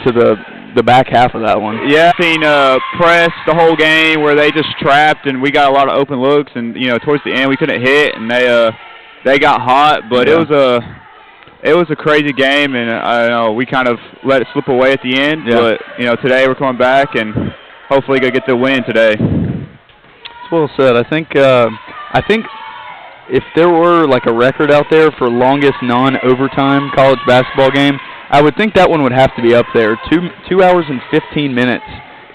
into the back half of that one. Yeah, I've seen press the whole game where they just trapped, and we got a lot of open looks, and towards the end we couldn't hit, and they got hot, but it was a crazy game, and I know we kind of let it slip away at the end. Yeah. But today we're coming back, and hopefully gonna get the win today. That's well said. I think if there were like a record out there for longest non-overtime college basketball game, I would think that one would have to be up there. 2 hours and 15 minutes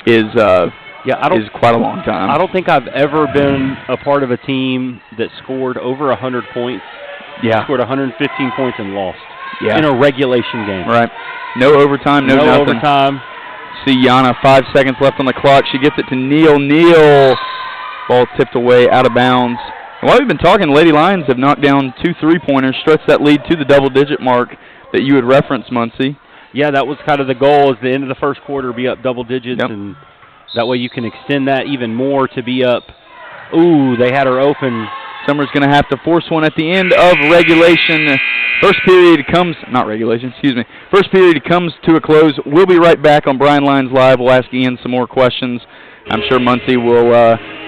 is quite a long time. I don't think I've ever been a part of a team that scored over 100 points. Yeah. Scored 115 points and lost. Yeah. In a regulation game. Right. No overtime, no nothing. Overtime. See Yana, 5 seconds left on the clock. She gets it to Neal. Neal, ball tipped away, out of bounds. And while we've been talking, Lady Lions have knocked down 2 3-pointers, stretched that lead to the double-digit mark that you had referenced, Muncie. Yeah, that was kind of the goal, is the end of the first quarter, be up double digits, and that way you can extend that even more to be up. Ooh, they had her open. Summer's going to have to force one at the end of regulation. First period comes to a close. We'll be right back on Bryan Lions Live. We'll ask Ian some more questions. I'm sure Muncie will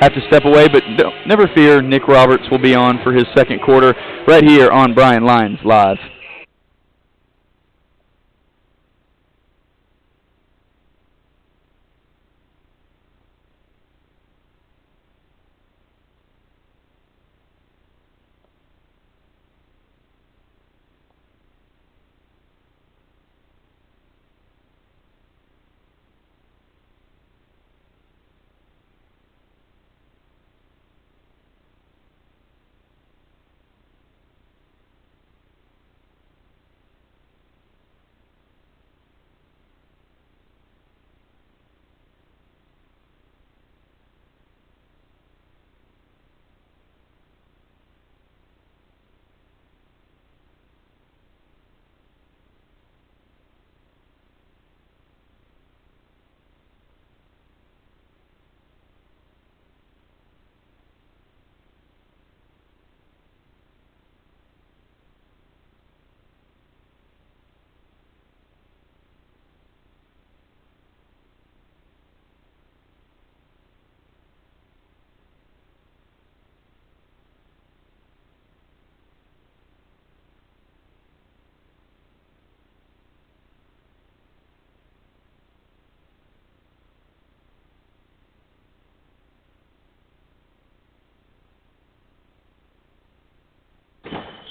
have to step away, but never fear, Nick Roberts will be on for his second quarter right here on Bryan Lions Live.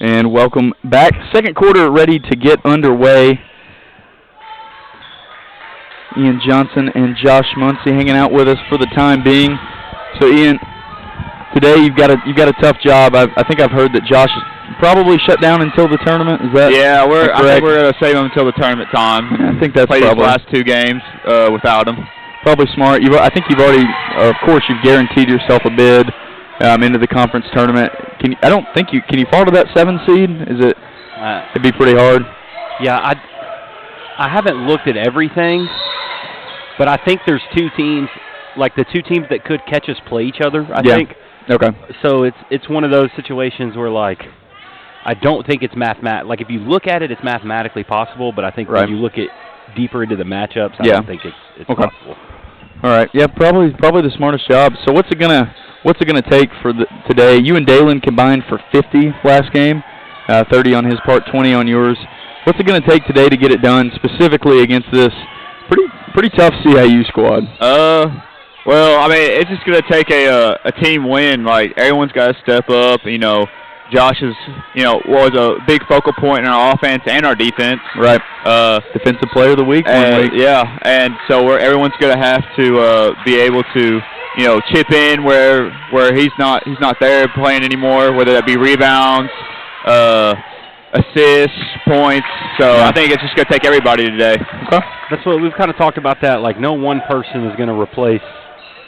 And welcome back. Second quarter ready to get underway. Ian Johnson and Josh Muncie hanging out with us for the time being. So Ian, today you've got a tough job. I think I've heard that Josh is probably shut down until the tournament. Is that I think we're correct? gonna save him until the tournament time. I think that's Play probably these last 2 games without him. probably smart. I think you've already, of course, you've guaranteed yourself a bid into the conference tournament. Can you fall to that 7 seed? It'd be pretty hard. Yeah, I haven't looked at everything, but I think there's 2 teams, like the 2 teams that could catch us play each other. I think. Okay. So it's one of those situations where like I don't think it's like if you look at it, it's mathematically possible, but I think when you look at deeper into the matchups, I don't think it's possible. All right. Yeah, probably the smartest job. So what's it gonna take for today? You and Dalen combined for 50 last game, 30 on his part, 20 on yours. What's it gonna take today to get it done, specifically against this pretty tough CIU squad? Well, I mean, it's just gonna take a team win. Like everyone's got to step up. Josh is, was a big focal point in our offense and our defense. Right. Defensive Player of the Week. Yeah, and so everyone's going to have to be able to, chip in where he's not there playing anymore, whether that be rebounds, assists, points. So I think it's just going to take everybody today. Okay. That's what we've kind of talked about. That like no one person is going to replace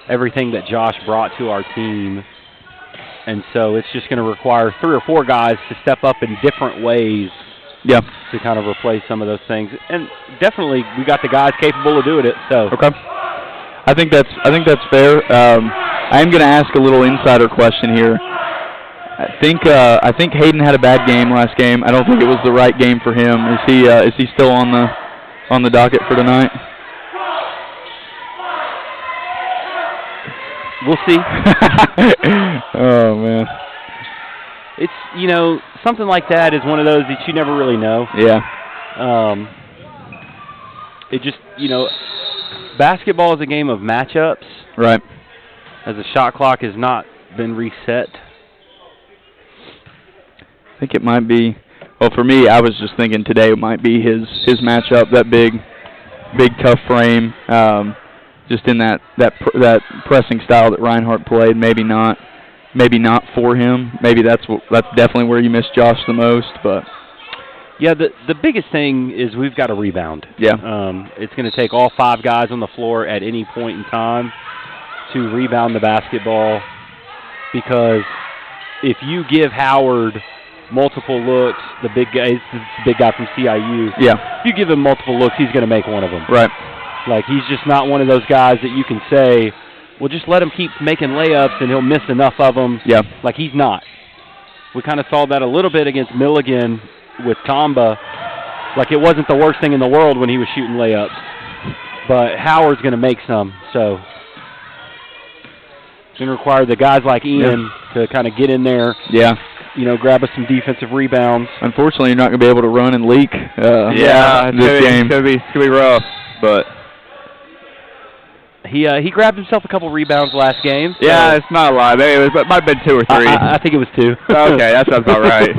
everything that Josh brought to our team. And so it's just going to require 3 or 4 guys to step up in different ways to kind of replace some of those things. And definitely we got the guys capable of doing it. So okay. I think that's fair. I am going to ask a little insider question here. I think Hayden had a bad game last game. I don't think it was the right game for him. Is he still on on the docket for tonight? We'll see. Oh, man. It's, you know, something like that is one of those that you never really know. Yeah. It just, you know, basketball is a game of matchups. Right. As the shot clock has not been reset. I think it might be. Well, for me, I was just thinking today it might be his matchup, that big tough frame, just in that pressing style that Reinhardt played. Maybe not for him. Maybe that's definitely where you miss Josh the most. But yeah, the biggest thing is we've got to rebound. Yeah. It's going to take all 5 guys on the floor at any point in time to rebound the basketball, because if you give Howard multiple looks, the big guy from CIU. Yeah. If you give him multiple looks, he's going to make one of them. Right. Like, he's just not one of those guys that you can say, well, just let him keep making layups and he'll miss enough of them. Yeah. Like, he's not. We kind of saw that a little bit against Milligan with Tamba. Like, it wasn't the worst thing in the world when he was shooting layups. But Howard's going to make some, so it's going to require the guys like Ian to kind of get in there. Yeah. You know, grab us some defensive rebounds. Unfortunately, you're not going to be able to run and leak this game. It's gonna be rough, but he grabbed himself a couple rebounds last game. So yeah, it's not a lot. It might have been 2 or 3. I think it was 2. Okay, that sounds about right.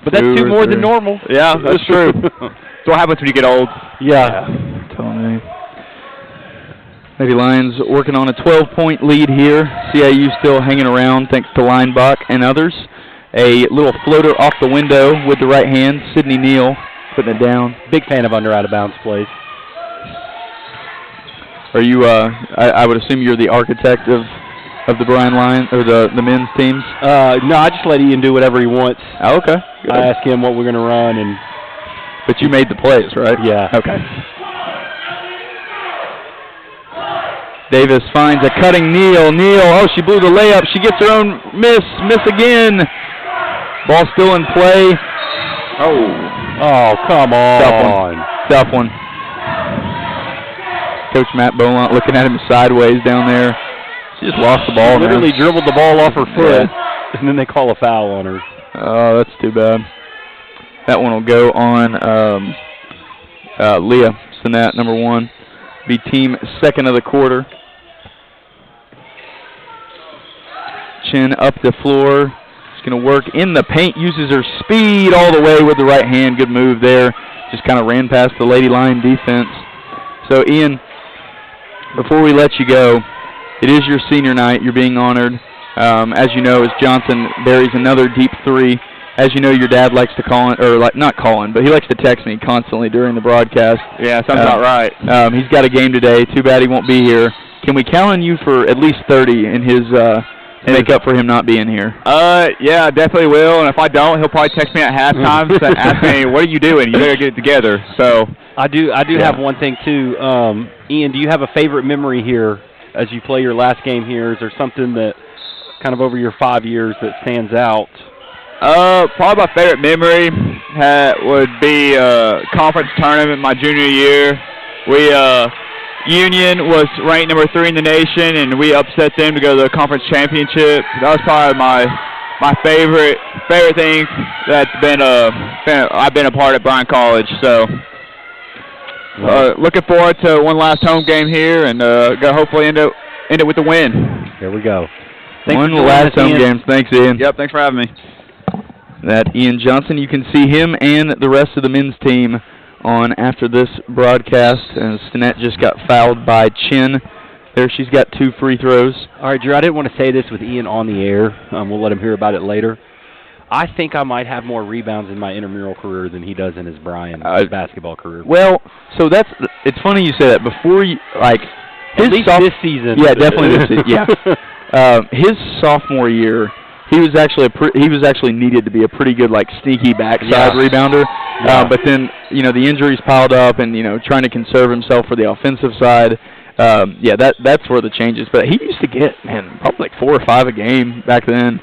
But that's 2 more than normal. Yeah, that's true. That's what happens when you get old. Yeah. Telling me. Lady Lions working on a 12-point lead here. CIU still hanging around thanks to Linebach and others. A little floater off the window with the right hand. Sidney Neal putting it down. Big fan of under out-of-bounds plays. Are you, I would assume you're the architect of the Bryan Lions, or the men's teams? No, I just let Ian do whatever he wants. Oh, okay. Good. I ask him what we're going to run. But you made the plays, right? Yeah. Okay. Davis finds a cutting Neal. Oh, she blew the layup. She gets her own miss again. Ball still in play. Oh, come on. Tough one. Coach Matt Beaumont looking at him sideways down there. She just lost the ball. She literally dribbled the ball off her foot, and then they call a foul on her. Oh, that's too bad. That one will go on Leah Sinnett, number 1. Be team second of the quarter. Chin up the floor. She's going to work in the paint. Uses her speed all the way with the right hand. Good move there. Just kind of ran past the Lady Lion defense. So, Ian, before we let you go, it is your senior night. You're being honored. As you know, as Johnson buries another deep 3. As you know, your dad likes to call in, or not call in, but he likes to text me constantly during the broadcast. Yeah, sounds about right. He's got a game today. Too bad he won't be here. Can we count on you for at least 30 in his make up for him not being here? Yeah, definitely will. And if I don't, he'll probably text me at halftime and ask me, "What are you doing? You better get it together." So I do have one thing too. Ian, do you have a favorite memory here as you play your last game here? Is there something that kind of over your 5 years that stands out? Probably my favorite memory would be conference tournament my junior year. We Union was ranked number 3 in the nation, and we upset them to go to the conference championship. That was probably my favorite thing that's been I've been a part of Bryan College. So looking forward to one last home game here, and go hopefully end it with the win. There we go. One last home game. Thanks, Ian. Yep, thanks for having me. That Ian Johnson. You can see him and the rest of the men's team on after this broadcast. And Stinnett just got fouled by Chin. There she's got 2 free throws. All right, Drew, I didn't want to say this with Ian on the air. We'll let him hear about it later. I think I might have more rebounds in my intramural career than he does in his Bryan basketball career. Well, so it's funny you say that. Before you, like, at least this season. Yeah, definitely this season. Yeah. His sophomore year, he was actually needed to be a pretty good, like, sneaky backside rebounder. Yeah. But then, the injuries piled up, and trying to conserve himself for the offensive side. That's where the changes. But he used to get, probably like 4 or 5 a game back then.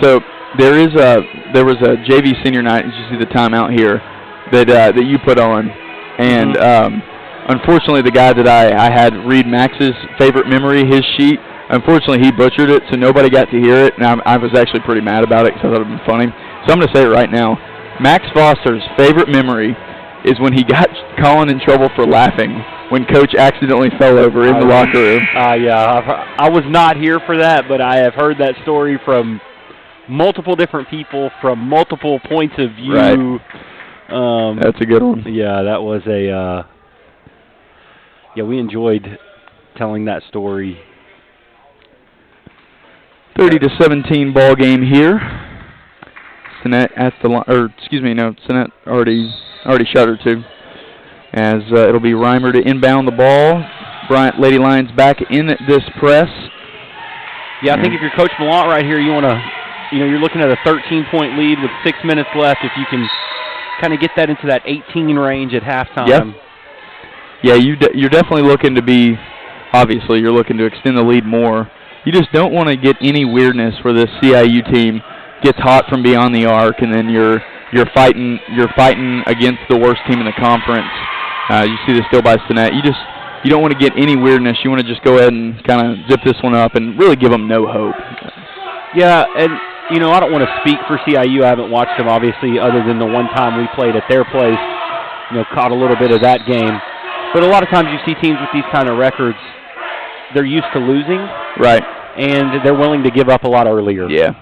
So there was a JV senior night. As you see the timeout here. that you put on, and unfortunately, the guy that I had read Max's favorite memory, his sheet, unfortunately he butchered it, so nobody got to hear it, and I was actually pretty mad about it because I thought it would be funny. So I'm going to say it right now. Max Foster's favorite memory is when he got Colin in trouble for laughing when Coach accidentally fell over in the locker room. Yeah, I was not here for that, but I have heard that story from multiple different people from multiple points of view. Right. That's a good one. Yeah, that was a yeah, we enjoyed telling that story. 30-17 ball game here. Sinet at the line, or excuse me, no, Sinet already shot her too. As it'll be Reimer to inbound the ball. Bryant Lady Lions back in this press. Yeah, I think if you're Coach Malott right here, you want to, you're looking at a 13-point lead with 6 minutes left. If you can kind of get that into that 18 range at halftime. Yep. Yeah, you're definitely looking to be, obviously, you're looking to extend the lead more. You just don't want to get any weirdness where this CIU team gets hot from beyond the arc, and then you're fighting against the worst team in the conference. You see this still by Sinet. You don't want to get any weirdness. You want to just go ahead and kind of zip this one up and really give them no hope. Yeah, and I don't want to speak for CIU. I haven't watched them obviously, other than the one time we played at their place. Caught a little bit of that game. But a lot of times you see teams with these kind of records, they're used to losing. Right. And they're willing to give up a lot earlier. Yeah.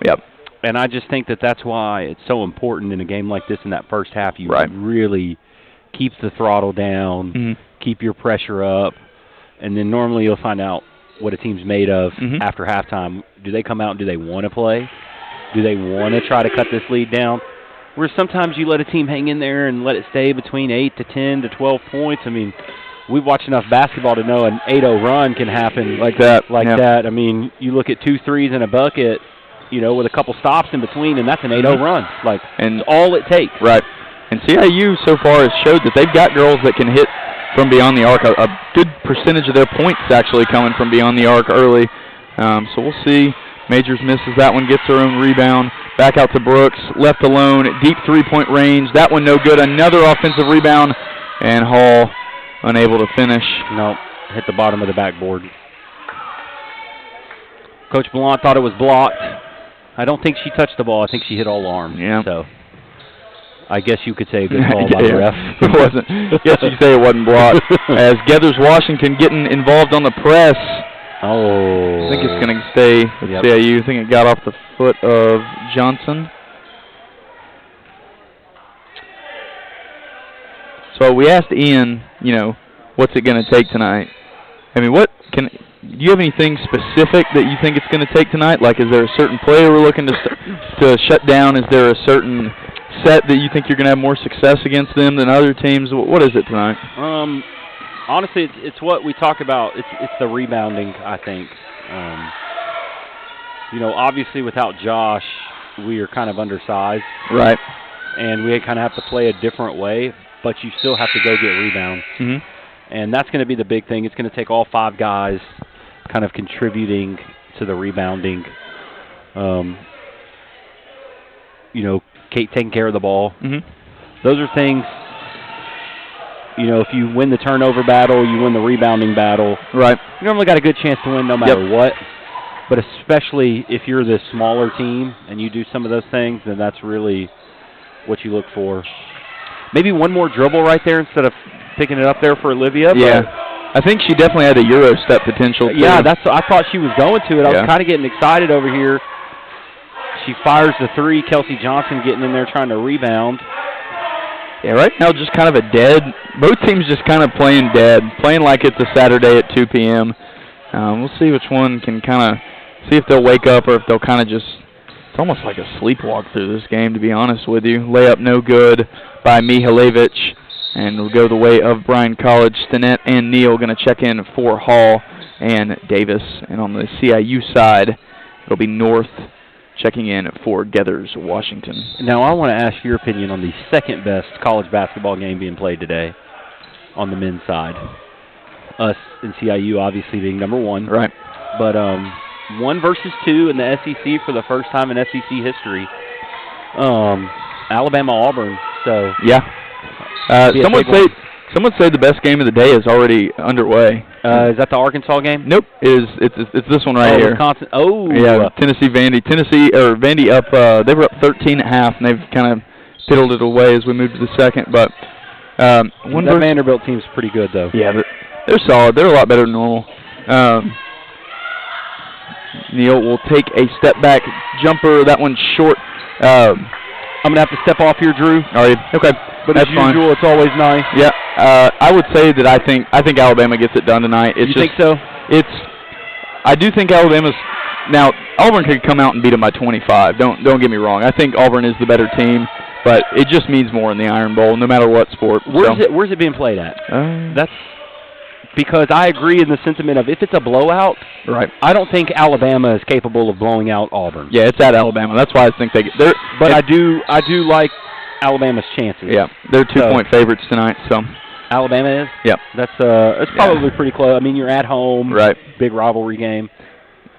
Yep. And I just think that's why it's so important in a game like this in that first half. You really keep the throttle down, keep your pressure up, and then normally you'll find out what a team's made of after halftime. Do they come out and do they want to play? Do they want to try to cut this lead down? Where sometimes you let a team hang in there and let it stay between 8 to 10 to 12 points. I mean, we've watched enough basketball to know an 8-0 run can happen like that. I mean, you look at 2 threes and a bucket, with a couple stops in between, and that's an 8-0 run. And all it takes. Right. And CIU so far has showed that they've got girls that can hit from beyond the arc. A good percentage of their points actually coming from beyond the arc early. So we'll see. Majors misses that one, gets her own rebound. Back out to Brooks, left alone, deep three-point range. That one no good. Another offensive rebound, and Hall unable to finish. Nope, hit the bottom of the backboard. Coach Blount thought it was blocked. I don't think she touched the ball. I think she hit all arms. Yeah. So I guess you could say a good call by the ref. It wasn't. Yes, you say it wasn't blocked. As Gathers Washington getting involved on the press. Oh. I think it's going to stay with CIU. I think it got off the foot of Johnson. So we asked Ian, what's it going to take tonight? I mean, do you have anything specific that you think it's going to take tonight? Like, is there a certain player we're looking to shut down? Is there a certain set that you think you're going to have more success against them than other teams? What is it tonight? Honestly, it's what we talk about. It's the rebounding, I think. Obviously without Josh, we are kind of undersized. Right. And we kind of have to play a different way, but you still have to go get rebounds. And that's going to be the big thing. It's going to take all 5 guys kind of contributing to the rebounding. Kate taking care of the ball. Those are things. If you win the turnover battle, you win the rebounding battle. Right. You normally got a good chance to win no matter what. But especially if you're the smaller team and you do some of those things, then that's really what you look for. Maybe one more dribble right there instead of picking it up there for Olivia. Yeah. I think she definitely had a Euro step potential, too. Yeah, I thought she was going to it. I was kind of getting excited over here. She fires the 3. Kelsey Johnson getting in there trying to rebound. Yeah, right now just kind of a dead. Both teams just kind of playing dead, playing like it's a Saturday at 2 p.m. We'll see which one can kind of see if they'll wake up or if they'll kind of just. It's almost like a sleepwalk through this game, to be honest with you. Layup no good by Mihalevich, and will go the way of Bryan College. Stinnett and Neal going to check in for Hall and Davis, and on the CIU side, it'll be North checking in for Gathers Washington. Now, I want to ask your opinion on the second best college basketball game being played today on the men's side. Us and CIU obviously being number 1. Right. But 1 versus 2 in the SEC for the first time in SEC history. Alabama-Auburn So yeah. Someone say the best game of the day is already underway. Is that the Arkansas game? Nope. It's this one right here. Wisconsin. Oh. Yeah, Vandy up. They were up 13 at half, and they've kind of fiddled it away as we move to the second. But that Vanderbilt team's pretty good, though. Yeah, they're solid. They're a lot better than normal. Neal will take a step back jumper. That one's short. I'm gonna have to step off here, Drew. Are you? Okay. But that's as usual, it's always nice. Yeah. I would say that I think Alabama gets it done tonight. You think so? I do think Alabama's now. Auburn could come out and beat them by 25. Don't get me wrong. I think Auburn is the better team, but it just means more in the Iron Bowl, no matter what sport. Where's it being played at? That's because I agree in the sentiment of if it's a blowout, right? I don't think Alabama is capable of blowing out Auburn. Yeah, it's at Alabama. That's why I think they get there. But I do like Alabama's chances. Yeah, they're 2-point favorites tonight. So Alabama is. Yeah, it's probably pretty close. I mean, you're at home. Right. Big rivalry game.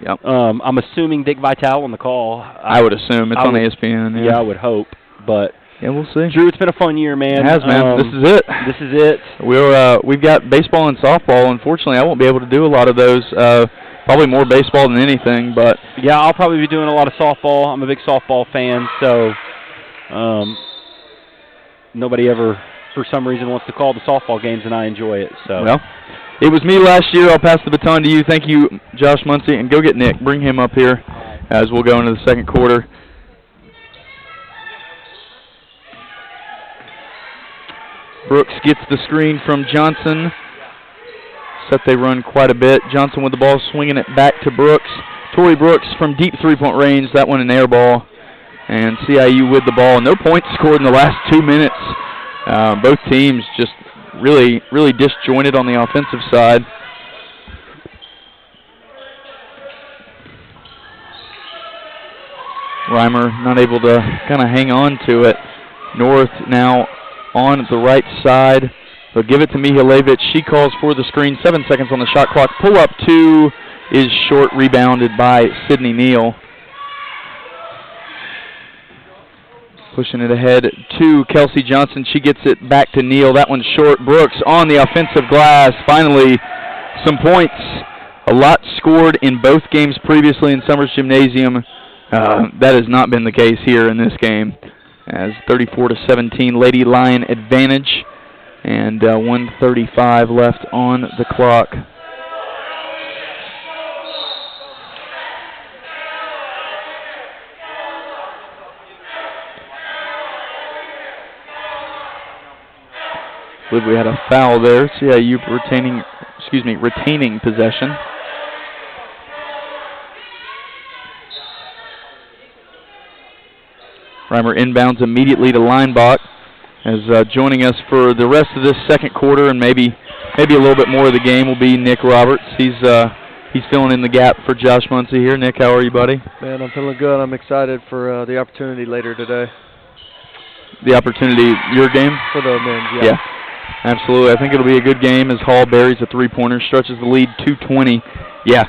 Yep. I'm assuming Dick Vitale on the call. I would assume it's on ESPN. Yeah, I would hope, but. Yeah, we'll see. Drew, it's been a fun year, man. It has, man. This is it. This is it. We've got baseball and softball. Unfortunately, I won't be able to do a lot of those. Probably more baseball than anything, but yeah, I'll probably be doing a lot of softball. I'm a big softball fan, so nobody ever, for some reason, wants to call the softball games, and I enjoy it. So well, it was me last year. I'll pass the baton to you. Thank you, Josh Muncie, and go get Nick. Bring him up here as we'll go into the second quarter. Brooks gets the screen from Johnson. Set they run quite a bit. Johnson with the ball, swinging it back to Brooks. Torrey Brooks from deep three-point range. That one an air ball. And CIU with the ball. No points scored in the last 2 minutes. Both teams just really, really disjointed on the offensive side. Reimer not able to kind of hang on to it. North now on the right side. They'll give it to Mihalevic. She calls for the screen. 7 seconds on the shot clock. Pull up 2 is short, rebounded by Sydney Neal. Pushing it ahead to Kelsey Johnson. She gets it back to Neal. That one's short. Brooks on the offensive glass. Finally, some points. A lot scored in both games previously in Summers Gymnasium. That has not been the case here in this game. As 34-17 Lady Lion advantage, and 1:35 left on the clock. I believe we had a foul there. CIU retaining possession. Reimer inbounds immediately to Linebach, as joining us for the rest of this second quarter and maybe a little bit more of the game will be Nick Roberts. He's filling in the gap for Josh Muncie here. Nick, how are you, buddy? Man, I'm feeling good. I'm excited for the opportunity later today. The opportunity, your game? For the men's, yeah. Absolutely. I think it'll be a good game as Hall buries a three-pointer, stretches the lead 2:20. Yeah.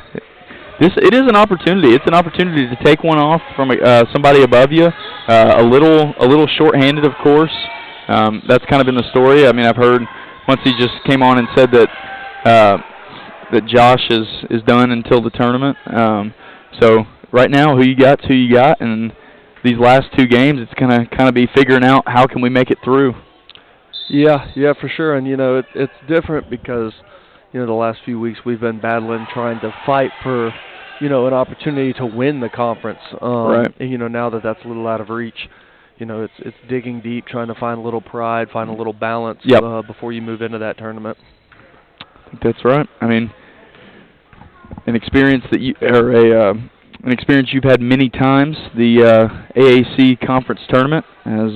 It is an opportunity. It's an opportunity to take one off from somebody above you. A little short-handed, of course. That's kind of been the story. I mean, I've heard once he just came on and said that Josh is done until the tournament. So right now, who you got, and these last 2 games, it's gonna kind of be figuring out how can we make it through. Yeah, for sure. And it's different because the last few weeks we've been battling, trying to fight for an opportunity to win the conference. Right. And now that that's a little out of reach, it's digging deep, trying to find a little pride, find a little balance before you move into that tournament. I think that's right. I mean, an experience you've had many times, the AAC conference tournament, as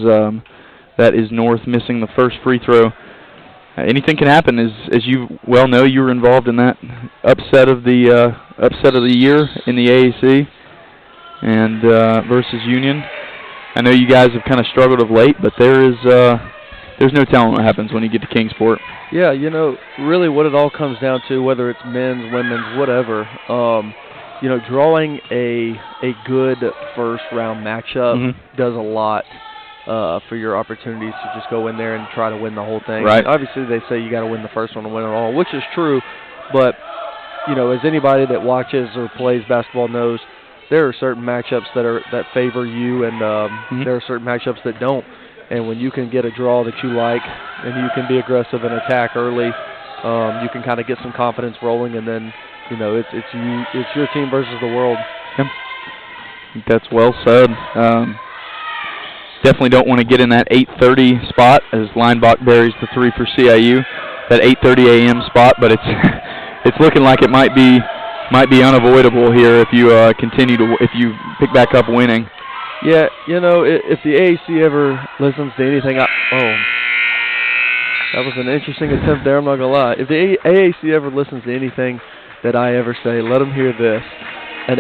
that is North missing the first free throw. Anything can happen, as you well know. You were involved in that upset of the year in the AAC and versus Union. I know you guys have kind of struggled of late, but there's no telling what happens when you get to Kingsport. Yeah, really what it all comes down to, whether it's men's, women's, whatever, drawing a good first round matchup does a lot for your opportunities to just go in there and try to win the whole thing. Right. Obviously, they say you got to win the first one to win it all, which is true. But you know, as anybody that watches or plays basketball knows, there are certain matchups that favor you, and there are certain matchups that don't. And when you can get a draw that you like, and you can be aggressive and attack early, you can kind of get some confidence rolling, and then you know it's your team versus the world. Yep. I think that's well said. Definitely don't want to get in that 8:30 spot as Linebach buries the 3 for CIU. That 8:30 a.m. spot, but it's it's looking like it might be unavoidable here if you if you pick back up winning. Yeah, you know, if the AAC ever listens to anything, that was an interesting attempt there, I'm not going to lie. If the AAC ever listens to anything that I ever say, let them hear this. An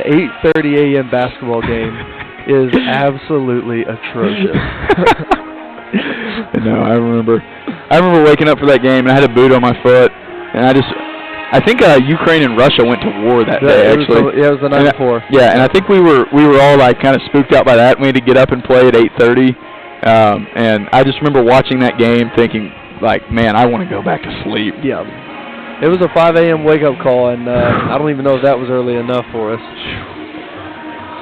8:30 a.m. basketball game is absolutely atrocious. No, I remember waking up for that game, and I had a boot on my foot, and I think Ukraine and Russia went to war that day, actually. It was the night before. Yeah, and I think we were all like kind of spooked out by that. We had to get up and play at 8:30, and I just remember watching that game, thinking like, man, I want to go back to sleep. Yeah, it was a 5 a.m. wake up call, and I don't even know if that was early enough for us.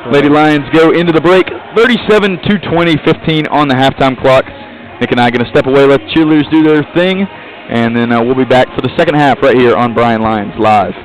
So. Lady Lions go into the break, 37-20, 15 on the halftime clock. Nick and I are going to step away, let the cheerleaders do their thing. And then we'll be back for the second half right here on Bryan Lions Live.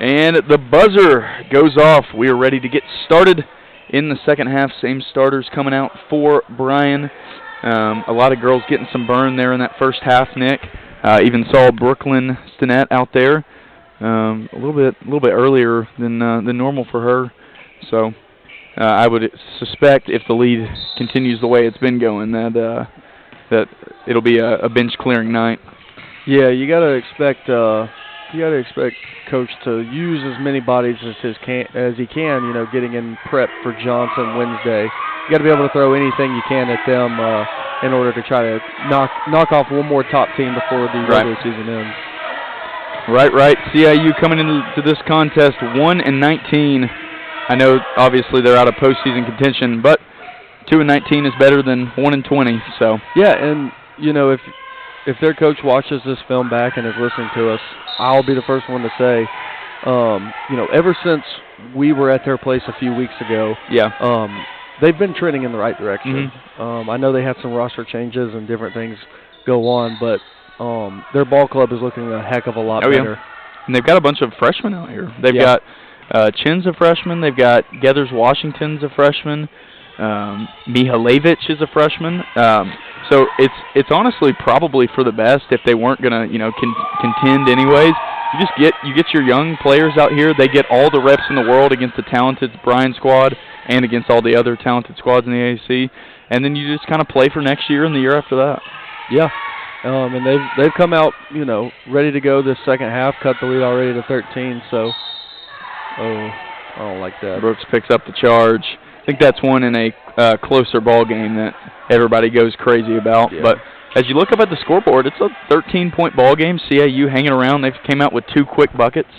And the buzzer goes off. We are ready to get started in the second half. Same starters coming out for Bryan. A lot of girls getting some burn there in that first half, Nick. Even saw Brooklyn Stinnett out there a little bit earlier than normal for her. So I would suspect if the lead continues the way it's been going, that it'll be a bench clearing night. Yeah, you got to expect Coach to use as many bodies as he can. You know, getting in prep for Johnson Wednesday. You got to be able to throw anything you can at them in order to try to knock off one more top team before the regular season ends. Right. CIU coming into this contest 1-19. I know obviously they're out of postseason contention, but 2-19 is better than 1-20. So yeah, and you know if their coach watches this film back and is listening to us, I'll be the first one to say, you know, ever since we were at their place a few weeks ago, they've been trending in the right direction. I know they had some roster changes and different things go on, but their ball club is looking a heck of a lot better. Yeah. And they've got a bunch of freshmen out here. They've got Chin's a freshman. They've got Gathers Washington's a freshman. Mihalevich is a freshman. So it's honestly probably for the best if they weren't gonna contend anyways. You get your young players out here. They get all the reps in the world against the talented Bryan squad and against all the other talented squads in the AAC, and then you just kind of play for next year and the year after that. Yeah, and they've come out ready to go this second half. Cut the lead already to 13. So I don't like that. Brooks picks up the charge. I think that's one in a closer ball game that everybody goes crazy about. Yeah. But as you look up at the scoreboard, it's a 13-point ball game. CIU hanging around. They've came out with 2 quick buckets.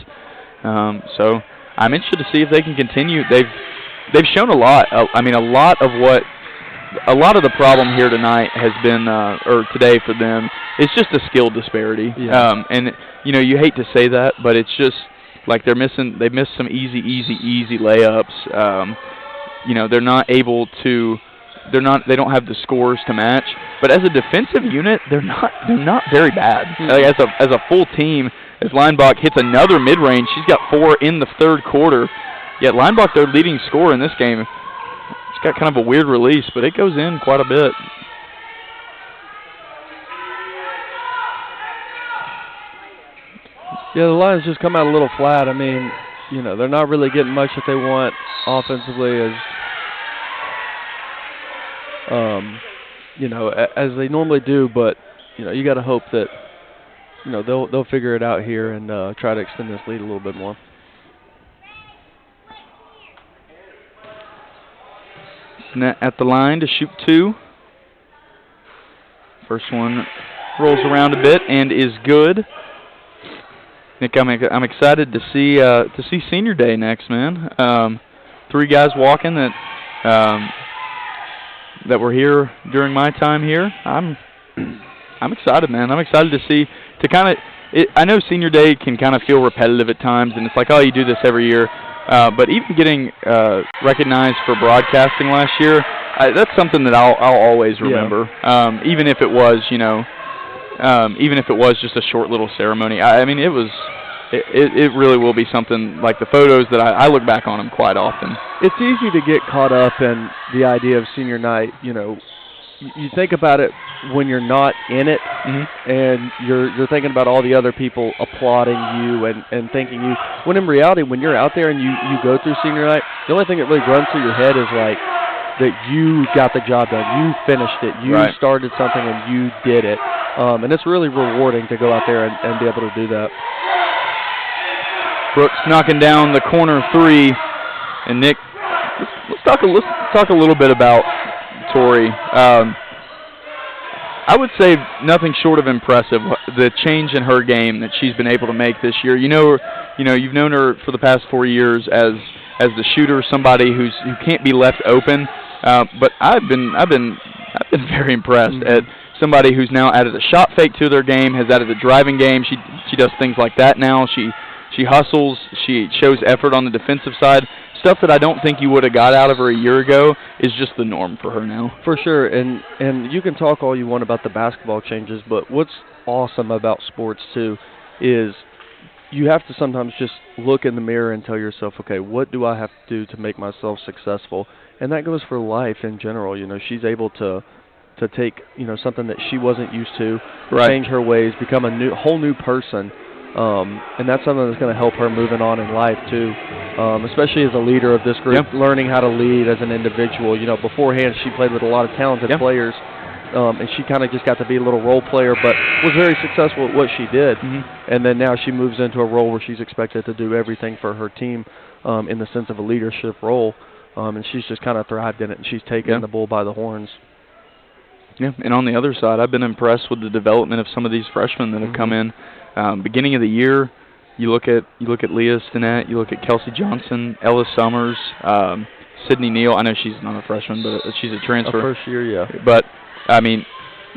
So I'm interested to see if they can continue. They've shown a lot. I mean, a lot of the problem here tonight has been, or today for them, it's just a skill disparity. Yeah. And you hate to say that, but it's just like they missed some easy layups. They're not able to. They don't have the scores to match. But as a defensive unit, they're not very bad. Like as a full team, as Leinbach hits another mid-range, she's got 4 in the third quarter. Yet Leinbach, their leading scorer in this game, it's got kind of a weird release, but it goes in quite a bit. Yeah, the Lions just come out a little flat. I mean, they're not really getting much that they want offensively as they normally do, but you got to hope that they'll figure it out here and try to extend this lead a little bit more. Net at the line to shoot 2. First one rolls around a bit and is good. Nick, I'm excited to see Senior Day next, man. 3 guys walking that were here during my time here. I'm excited, man. I'm excited to see I know Senior Day can kind of feel repetitive at times, and it's like, oh, you do this every year. But even getting recognized for broadcasting last year, that's something that I'll always remember. Yeah. Even if it was, just a short little ceremony. I mean, it really will be something like the photos that I look back on them quite often. It's easy to get caught up in the idea of senior night. You think about it when you're not in it, and you're thinking about all the other people applauding you and thanking you. When in reality, when you're out there and you go through senior night, the only thing that really runs through your head is like that you got the job done, you finished it, you started something and you did it, and it's really rewarding to go out there and be able to do that. Brooks knocking down the corner 3, and Nick, let's talk a little bit about Tori. I would say nothing short of impressive, the change in her game that she's been able to make this year. You've known her for the past 4 years as the shooter, somebody who can't be left open. But I've been very impressed at somebody who's now added a shot fake to their game, has added a driving game. She does things like that now. She hustles. She shows effort on the defensive side. Stuff that I don't think you would have got out of her a year ago is just the norm for her now. For sure, and you can talk all you want about the basketball changes, but what's awesome about sports too is you have to sometimes just look in the mirror and tell yourself, okay, what do I have to do to make myself successful? And that goes for life in general. You know, she's able to take, you know, something that she wasn't used to, change her ways, become a whole new person. And that's something that's going to help her moving on in life too, especially as a leader of this group, learning how to lead as an individual. You know, beforehand she played with a lot of talented players, and she kind of just got to be a little role player, but was very successful at what she did. And then now she moves into a role where she's expected to do everything for her team in the sense of a leadership role, and she's just kind of thrived in it, and she's taken the bull by the horns. Yeah, and on the other side, I've been impressed with the development of some of these freshmen that have come in. Beginning of the year, you look at Leah Stinnett, you look at Kelsey Johnson, Ella Summers, Sydney Neal. I know she's not a freshman, but she's a transfer. First year, yeah. But I mean,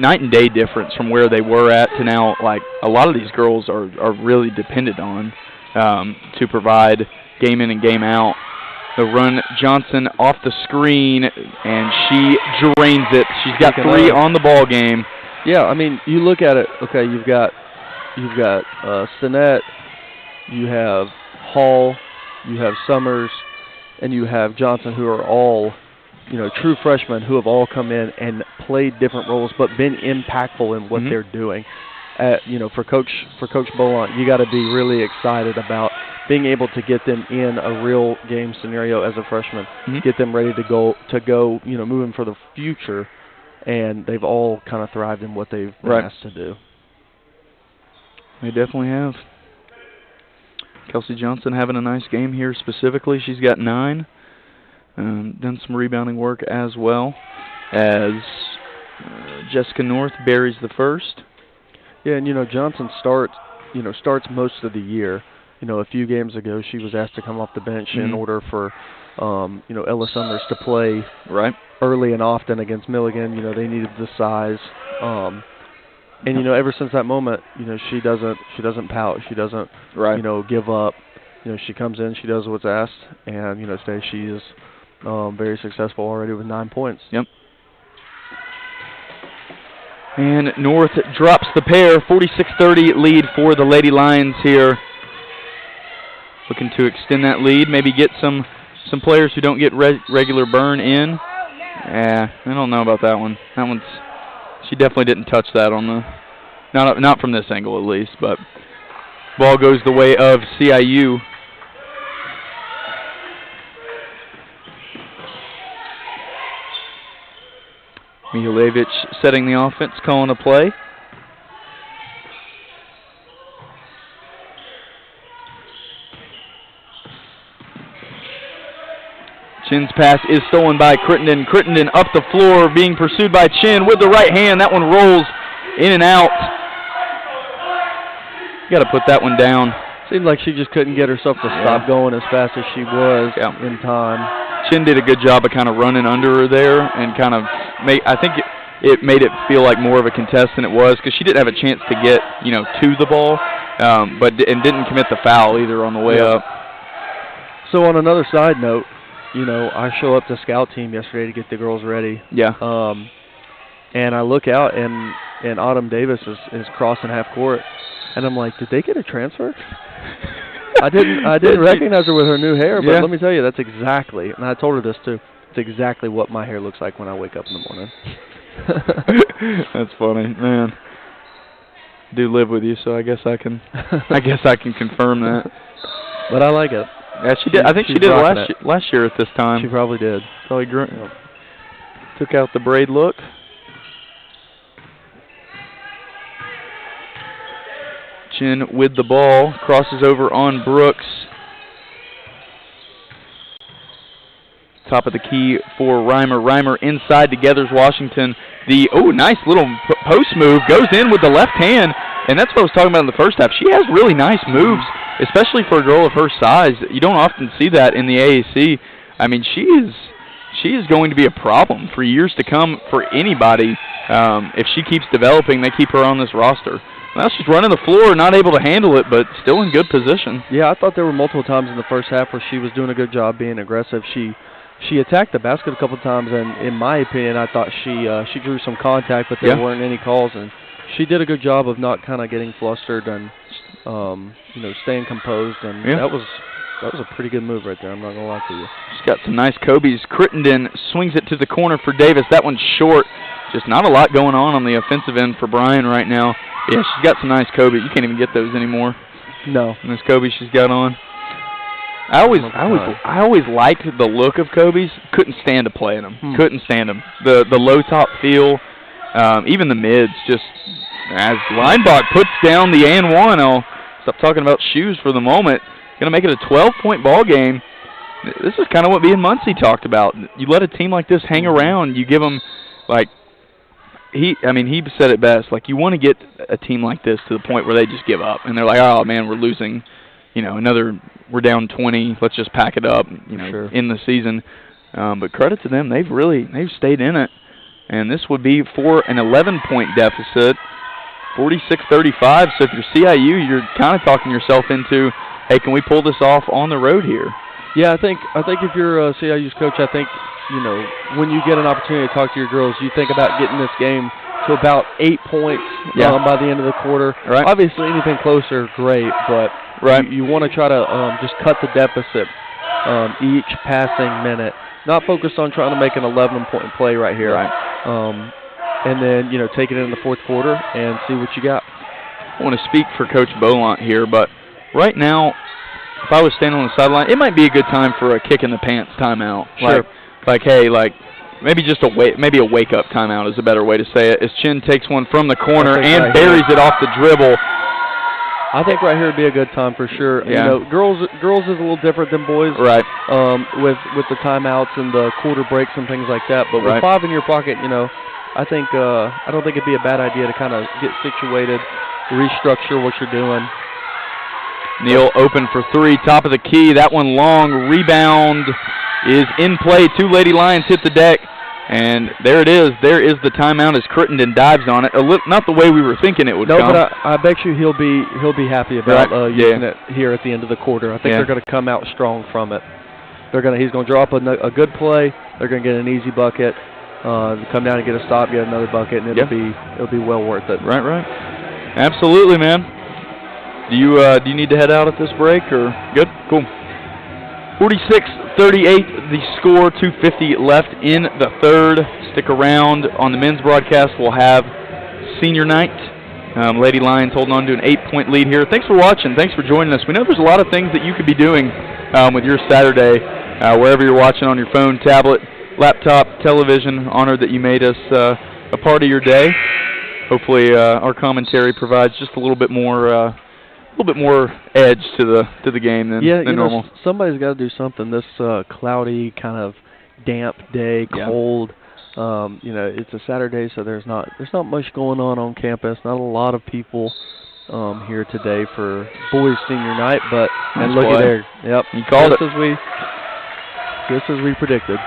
night and day difference from where they were at to now. Like a lot of these girls are really dependent on to provide game in and game out. The run, Johnson off the screen, and she drains it. She's got 3 on the ball game. Yeah, I mean, you look at it. Okay, you've got Stinnett, you have Hall, you have Summers, and you have Johnson, who are all, you know, true freshmen who have all come in and played different roles, but been impactful in what they're doing. You know, for Coach Bolant, you got to be really excited about being able to get them in a real game scenario as a freshman, get them ready to go, you know, moving for the future, and they've all kind of thrived in what they've been asked to do. They definitely have. Kelsey Johnson having a nice game here specifically. She's got 9. Done some rebounding work as well as Jessica North buries the first. Yeah, and you know, Johnson starts most of the year. You know, a few games ago she was asked to come off the bench in order for you know, Ella Summers to play early and often against Milligan. You know, they needed the size. And you know, ever since that moment, you know, she doesn't pout. She doesn't you know, give up. You know, she comes in, she does what's asked, and you know, today she is very successful already with 9 points. Yep. And North drops the pair, 46-30 lead for the Lady Lions here. Looking to extend that lead, maybe get some players who don't get regular burn in. I don't know about that one. That one's, she definitely didn't touch that on the, not from this angle at least, but ball goes the way of CIU. Mihulevich setting the offense, calling a play. Chin's pass is stolen by Crittenden. Crittenden up the floor, being pursued by Chin with the right hand. That one rolls in and out. Got to put that one down. Seemed like she just couldn't get herself to stop going as fast as she was in time. Chin did a good job of kind of running under her there and kind of I think it made it feel like more of a contest than it was, because she didn't have a chance to get, you know, to the ball, but didn't commit the foul either on the way up. So on another side note, you know, I show up to scout team yesterday to get the girls ready. Yeah. And I look out, and Autumn Davis is crossing half court, and I'm like, did they get a transfer? I didn't recognize her with her new hair, but let me tell you, that's exactly, and I told her this too, it's exactly what my hair looks like when I wake up in the morning. That's funny, man. I do live with you, so I guess I can confirm that. But I like it. Yeah, she did. I think she did last year at this time. She probably did. Probably took out the braid look. Chin with the ball, crosses over on Brooks. Top of the key for Reimer. Reimer inside to Gathers Washington. Nice little post move. Goes in with the left hand, and that's what I was talking about in the first half. She has really nice moves, especially for a girl of her size. You don't often see that in the AAC. I mean, she is going to be a problem for years to come for anybody. If she keeps developing, they keep her on this roster. Well, she's running the floor, not able to handle it, but still in good position. Yeah, I thought there were multiple times in the first half where she was doing a good job being aggressive. She attacked the basket a couple times, and in my opinion, I thought she drew some contact, but there weren't any calls, and she did a good job of not kind of getting flustered and staying composed, and that was a pretty good move right there. I'm not gonna lie to you. She's got some nice Kobe's. Crittenden swings it to the corner for Davis. That one's short. Just not a lot going on the offensive end for Bryan right now. Yeah, she's got some nice Kobe. You can't even get those anymore. No. And this Kobe she's got on. I always liked the look of Kobe's. Couldn't stand to play in them. Couldn't stand them. The low top feel, even the mids. Just as Leinbach puts down the and one. I'll stop talking about shoes for the moment. Gonna make it a 12-point ball game. This is kind of what me and Muncie talked about. You let a team like this hang around. You give them he said it best. Like, you want to get a team like this to the point where they just give up and they're like, oh man, we're losing. We're down 20. Let's just pack it up. In the season. But credit to them, they've stayed in it. And this would be for an 11-point deficit, 46-35. So if you're CIU, you're kind of talking yourself into, hey, can we pull this off on the road here? Yeah, I think if you're CIU's coach, I think when you get an opportunity to talk to your girls, you think about getting this game to about 8 points by the end of the quarter. Right. Obviously, anything closer, great, but you want to try to just cut the deficit each passing minute. Not focus on trying to make an 11-point play right here. Right. And then, take it in the fourth quarter and see what you got. I want to speak for Coach Bolant here, but right now, if I was standing on the sideline, it might be a good time for a kick-in-the-pants timeout. Sure. Maybe just a wake-up timeout is a better way to say it, as Chin takes one from the corner and right buries it off the dribble. I think right here would be a good time for sure. Yeah. Girls is a little different than boys. Right. With the timeouts and the quarter breaks and things like that. But with 5 in your pocket, I don't think it'd be a bad idea to kind of get situated, restructure what you're doing. Neal open for 3, top of the key. That one long. Rebound is in play. 2 Lady Lions hit the deck. And there it is. There is the timeout as Crittenden dives on it. Not the way we were thinking it would come. No, but I bet you he'll be happy about using it here at the end of the quarter. I think they're going to come out strong from it. He's going to draw up a good play. They're going to get an easy bucket. Come down and get a stop, get another bucket, and it'll be well worth it. Right. Absolutely, man. Do you need to head out at this break or good? Cool. 46-38 the score, 2:50 left in the third. Stick around. On the men's broadcast, we'll have senior night. Lady Lions holding on to an 8-point lead here. Thanks for watching. Thanks for joining us. We know there's a lot of things that you could be doing with your Saturday, wherever you're watching, on your phone, tablet, laptop, television. Honored that you made us a part of your day. Hopefully our commentary provides just a little bit more edge to the game than normal. Somebody's got to do something. This cloudy, kind of damp day, cold. It's a Saturday, so there's not much going on campus. Not a lot of people here today for boys senior night, but look at there. Yep, you called it. Just as we predicted.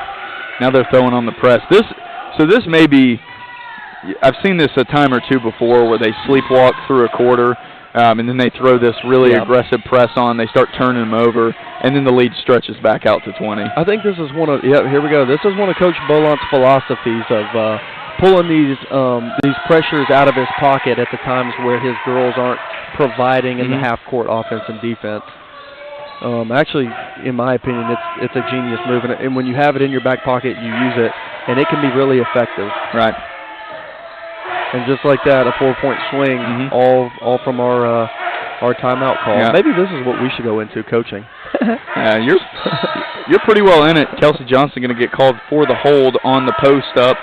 Now they're throwing on the press. This may be. I've seen this a time or two before where they sleepwalk through a quarter. And then they throw this really aggressive press on. They start turning them over, and then the lead stretches back out to 20. I think this is one of here we go. This is one of Coach Bolant's philosophies of pulling these pressures out of his pocket at the times where his girls aren't providing in the half-court offense and defense. Actually, in my opinion, it's a genius move, and when you have it in your back pocket, you use it, and it can be really effective. Right. And just like that, a 4-point swing, all from our timeout call. Yeah. Maybe this is what we should go into, coaching. You're pretty well in it. Kelsey Johnson going to get called for the hold on the post up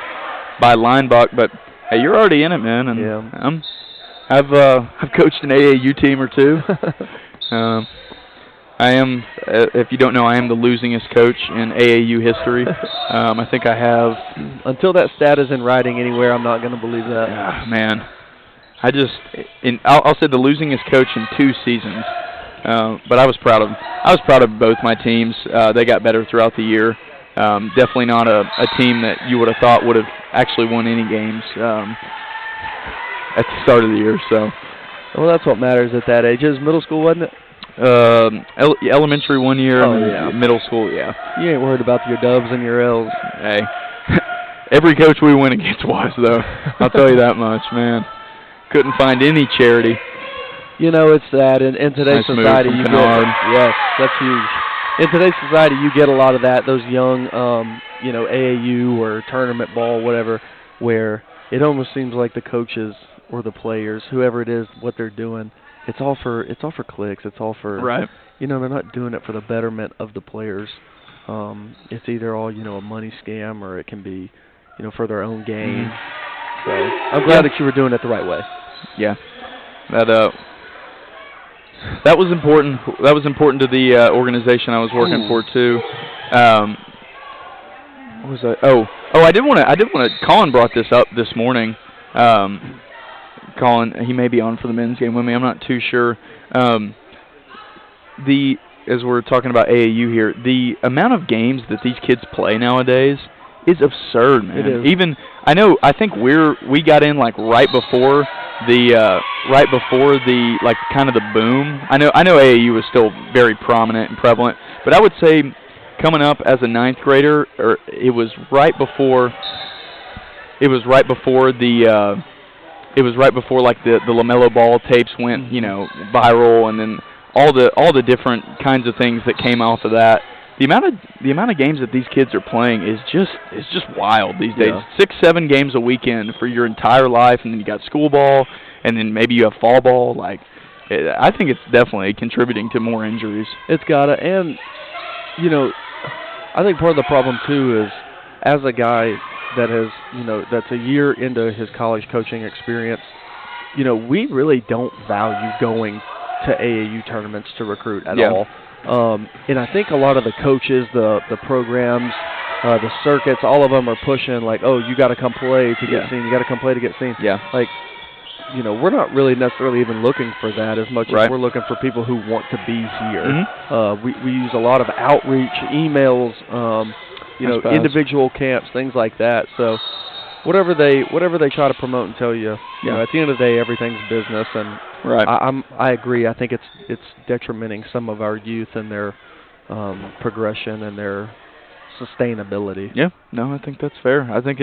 by Leinbach, but hey, you're already in it, man. And I've coached an AAU team or two. I am, if you don't know, I am the losingest coach in AAU history. I think I have. Until that stat is in writing anywhere, I'm not going to believe that. Man, I'll say the losingest coach in 2 seasons. But I was proud of both my teams. They got better throughout the year. Definitely not a team that you would have thought would have actually won any games at the start of the year. So, well, that's what matters at that age. It was middle school, wasn't it? Elementary 1 year, middle school, You ain't worried about your dubs and your L's. Hey, every coach we went against was, though. I'll tell you that much, man. Couldn't find any charity. You know, it's sad. In today's Nice move society, from you Kennard. yes, that's huge. In today's society, you get a lot of that. Those young, you know, AAU or tournament ball, whatever, where it almost seems like the coaches or the players, whoever it is, what they're doing, it's all for clicks. It's all for Right. You know, they're not doing it for the betterment of the players. It's either all, you know, a money scam, or it can be, you know, for their own gain. So I'm glad that you were doing it the right way. Yeah. That was important. That was important to the organization I was working for too. What was that? Oh, I did want to. Colin brought this up this morning. Colin, he may be on for the men's game with me. I'm not too sure. As we're talking about AAU here, the amount of games that these kids play nowadays is absurd, man. It is. Even I think we got in like right before the like kind of the boom. I know AAU was still very prominent and prevalent, but I would say coming up as a ninth grader, it was right before like the LaMelo Ball tapes went, you know, viral, and then all the different kinds of things that came off of that. The amount of games that these kids are playing is just wild these days. Yeah. 6-7 games a weekend for your entire life, and then you got school ball, and then maybe you have fall ball. Like, I think it's definitely contributing to more injuries. It's gotta, and you know, I think part of the problem too is, as a guy that has, you know, that's a year into his college coaching experience, you know, we really don't value going to AAU tournaments to recruit at all. And I think a lot of the coaches, the programs, the circuits, all of them are pushing like, oh, you got to come play to get seen. You got to come play to get seen. Yeah. Like, you know, we're not really necessarily even looking for that as much as we're looking for people who want to be here. We use a lot of outreach, emails, you know, individual camps, things like that. So whatever they try to promote and tell you, you know, at the end of the day, everything's business. And I agree. I think it's detrimenting some of our youth and their progression and their sustainability. Yeah, no, I think that's fair. I think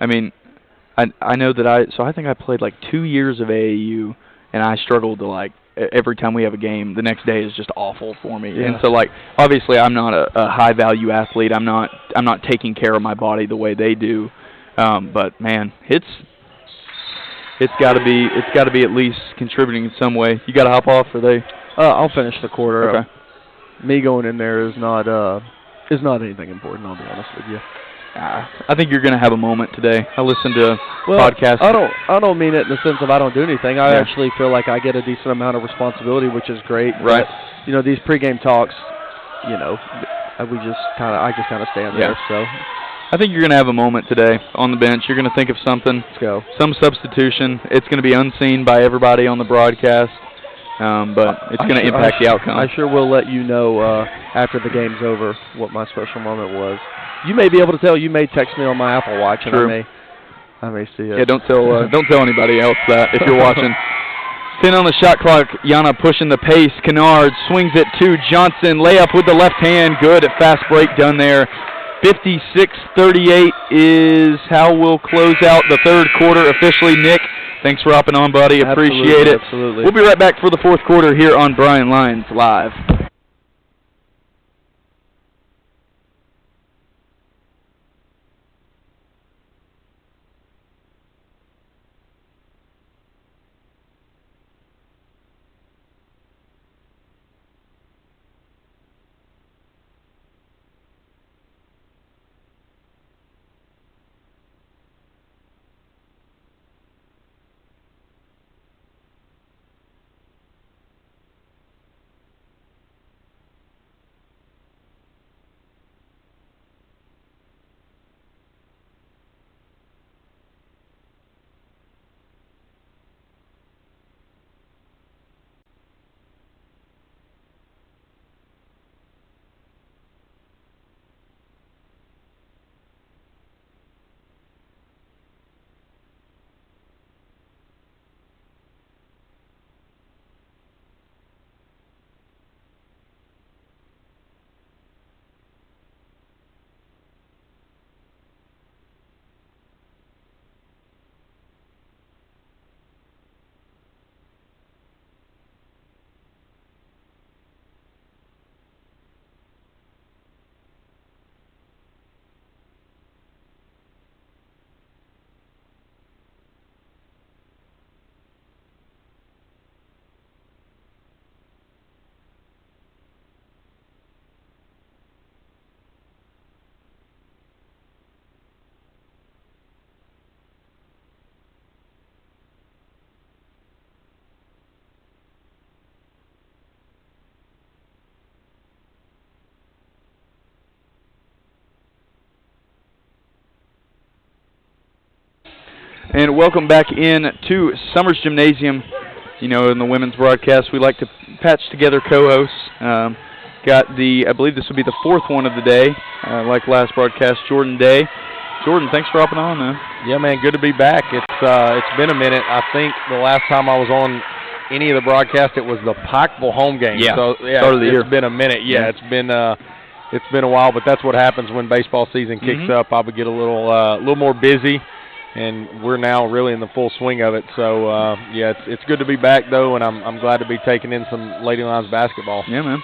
I mean, I know that I think I played like 2 years of AAU, and I struggled to, like, every time we have a game, the next day is just awful for me. Yeah. And so, like, obviously I'm not a high value athlete. I'm not taking care of my body the way they do. But man, it's got to be at least contributing in some way. You got to hop off, or they? I'll finish the quarter. Okay. Me going in there is not anything important. I'll be honest with you. I think you're going to have a moment today. I listened to podcasts. I don't mean it in the sense of I don't do anything. I actually feel like I get a decent amount of responsibility, which is great. Right. But, you know, these pregame talks, you know, I just kind of stand there. So I think you're going to have a moment today on the bench. You're going to think of something. Let's go. Some substitution. It's going to be unseen by everybody on the broadcast, but it's going to impact the outcome. I sure will let you know after the game's over what my special moment was. You may be able to tell. You may text me on my Apple Watch, and I may see it. Yeah, don't tell anybody else that if you're watching. 10 on the shot clock. Yana pushing the pace. Kennard swings it to Johnson. Layup with the left hand. Good. Fast break done there. 56-38 is how we'll close out the third quarter officially. Nick, thanks for hopping on, buddy. Appreciate it. Absolutely. We'll be right back for the fourth quarter here on Bryan Lines Live. And welcome back in to Summers Gymnasium. You know, in the women's broadcast, we like to patch together co-hosts. Got I believe this will be the fourth one of the day, like last broadcast, Jordan Day. Jordan, thanks for hopping on, man. Yeah, man, good to be back. It's been a minute. I think the last time I was on any of the broadcast, it was the Pikeville home game. Yeah, so, start of the year. It's been a minute. Yeah, it's been a while, but that's what happens when baseball season kicks up. I would get a little more busy, and we're now really in the full swing of it. So, yeah, it's good to be back, though, and I'm glad to be taking in some Lady Lions basketball. Yeah, man.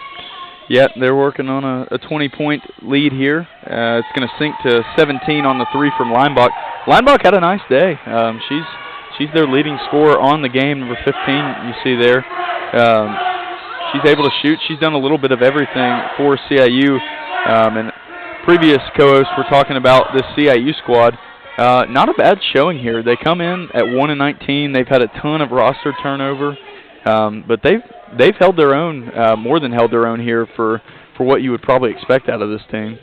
Yeah, they're working on a 20-point lead here. It's going to sink to 17 on the 3 from Leinbach. Leinbach had a nice day. She's their leading scorer on the game, number 15, you see there. She's able to shoot. She's done a little bit of everything for CIU. And previous co-hosts were talking about this CIU squad. Not a bad showing here. They come in at 1-19. They've had a ton of roster turnover, but they've held their own, more than held their own here for what you would probably expect out of this team.